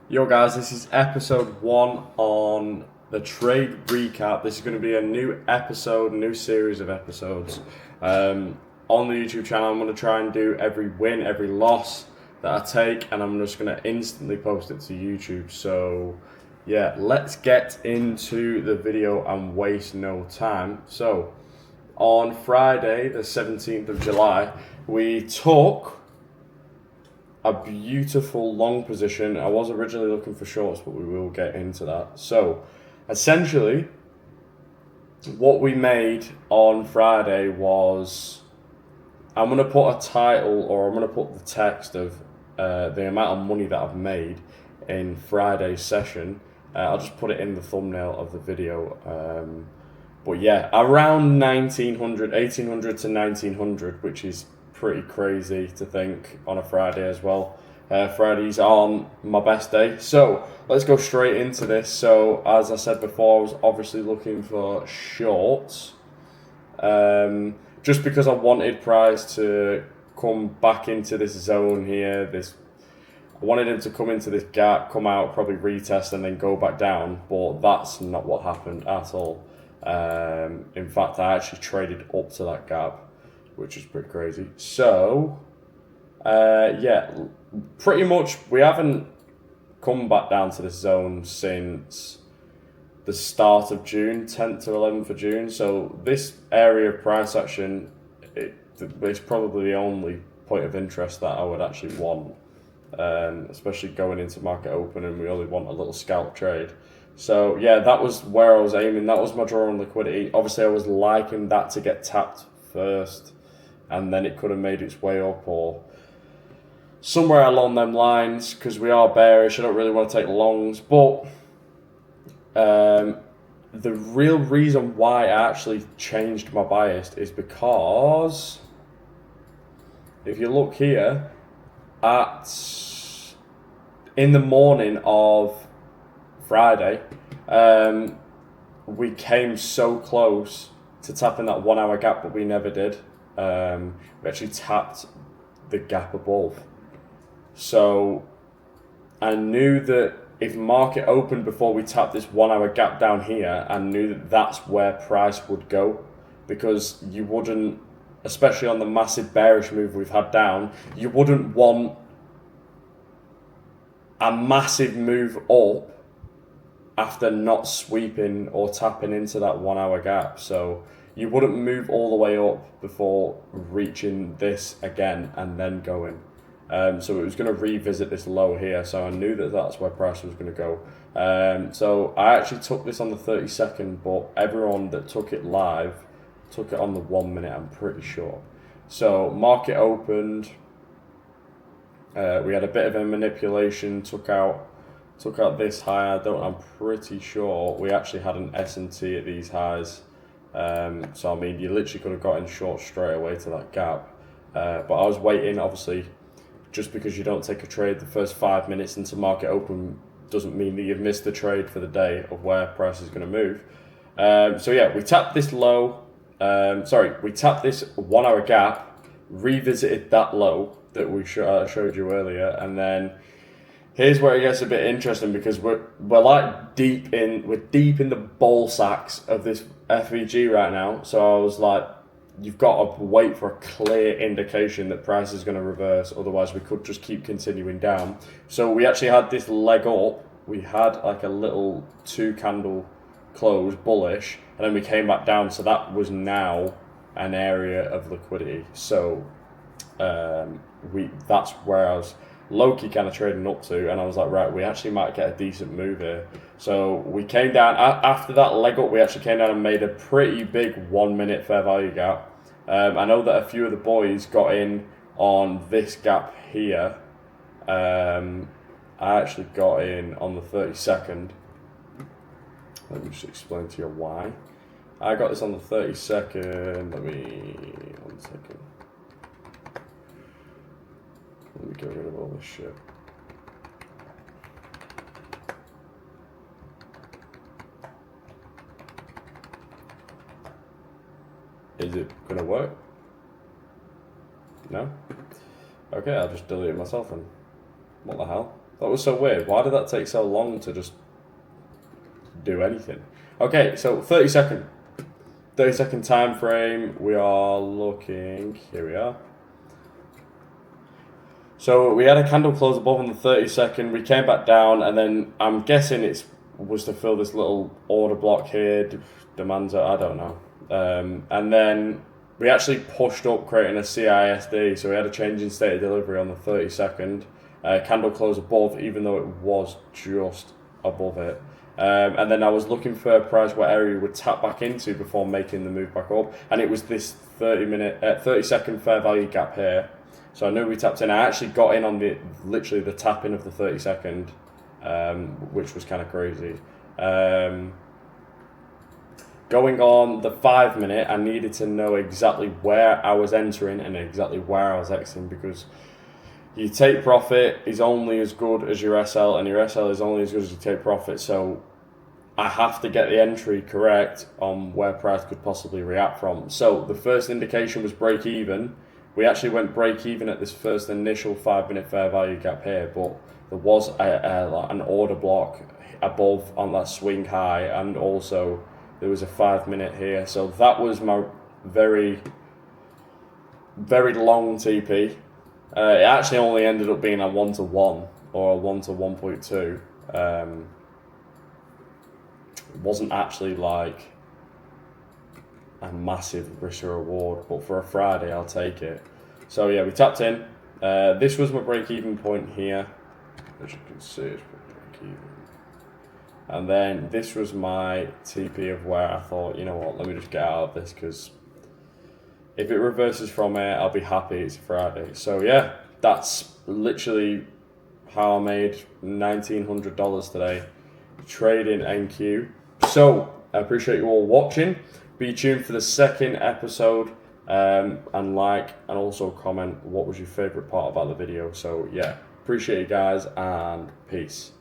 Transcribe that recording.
Yo guys, this is episode 1 on the trade recap. This is going to be a new episode, new series of episodes on the YouTube channel. I'm going to try and do every win, every loss that I take, and I'm just going to instantly post it to YouTube. So yeah, let's get into the video and waste no time. So on Friday the 17th of July, we took a beautiful long position. I was originally looking for shorts, but we will get into that. So essentially what we made on Friday was, I'm going to put a title, or I'm going to put the text of the amount of money that I've made in Friday's session. I'll just put it in the thumbnail of the video. But yeah, around 1800 to 1900, which is pretty crazy to think on a Friday as well. Fridays aren't my best day. So let's go straight into this. So as I said before, I was obviously looking for shorts. Just because I wanted price to come back into this zone here. I wanted him to come into this gap, come out, probably retest and then go back down. But that's not what happened at all. In fact, I actually traded up to that gap, which is pretty crazy. So, yeah, pretty much we haven't come back down to this zone since the start of June, 10th to 11th of June. So this area of price action, it's probably the only point of interest that I would actually want, especially going into market open and we only want a little scalp trade. So yeah, that was where I was aiming. That was my draw on liquidity. Obviously, I was liking that to get tapped first, and then it could have made its way up or somewhere along them lines, because we are bearish. I don't really want to take longs, but the real reason why I actually changed my bias is because if you look here in the morning of Friday, we came so close to tapping that 1 hour gap, but we never did. We actually tapped the gap above. So I knew that if market opened before we tapped this 1 hour gap down here, I knew that that's where price would go, because you wouldn't, especially on the massive bearish move we've had down, you wouldn't want a massive move up after not sweeping or tapping into that 1 hour gap. So you wouldn't move all the way up before reaching this again and then going. So it was going to revisit this low here. So I knew that that's where price was going to go. So I actually took this on the 30-second, but everyone that took it live took it on the 1 minute, I'm pretty sure. So market opened. We had a bit of a manipulation, took out this high. I'm pretty sure we actually had an S&T at these highs. So I mean, you literally could have gotten short straight away to that gap. But I was waiting, obviously, just because you don't take a trade the first 5 minutes into market open doesn't mean that you've missed the trade for the day of where price is going to move. So yeah, we tapped this low. We tapped this 1 hour gap, revisited that low that we showed you earlier, and then here's where it gets a bit interesting, because we're like deep in the ball sacks of this FVG right now. So I was like, you've got to wait for a clear indication that price is going to reverse, otherwise we could just keep continuing down. So we actually had this leg up. We had like a little 2 candle close bullish, and then we came back down. So that was now an area of liquidity. So that's where I was low-key kind of trading up to, and I was like, right, we actually might get a decent move here. So we came down, after that leg up, we actually came down and made a pretty big 1 minute fair value gap. I know that a few of the boys got in on this gap here. I actually got in on the 30-second. Let me just explain to you why. I got this on the 30-second. One second. Let me get rid of all this shit. Is it gonna work? No? Okay, I'll just delete it myself then. What the hell? That was so weird. Why did that take so long to just do anything? Okay, so 30-second time frame. We are looking. Here we are. So we had a candle close above on the 30-second. We came back down, and then I'm guessing it was to fill this little order block here. Demands, I don't know. And then we actually pushed up, creating a CISD. So we had a change in state of delivery on the 30-second. Candle close above, even though it was just above it. And then I was looking for a price what area we would tap back into before making the move back up. And it was this 30-second fair value gap here. So I knew we tapped in. I actually got in on literally the tapping of the 30-second, which was kind of crazy. Going on the 5-minute, I needed to know exactly where I was entering and exactly where I was exiting, because your take profit is only as good as your SL, and your SL is only as good as your take profit. So I have to get the entry correct on where price could possibly react from. So the first indication was break even. We actually went break even at this first initial 5-minute fair value gap here, but there was an order block above on that swing high, and also there was a 5-minute here. So that was my very, very long TP. It actually only ended up being a 1-to-1 or a 1-to-1.2. It wasn't actually like a massive risk or reward, but for a Friday, I'll take it. So yeah, we tapped in. This was my break-even point here, as you can see, it's break-even. And then this was my TP of where I thought, you know what, let me just get out of this, because if it reverses from here, I'll be happy. It's a Friday. So yeah, that's literally how I made $1,900 today trading NQ. So I appreciate you all watching. Be tuned for the second episode, and like, and also comment what was your favorite part about the video. So yeah, appreciate you guys, and peace.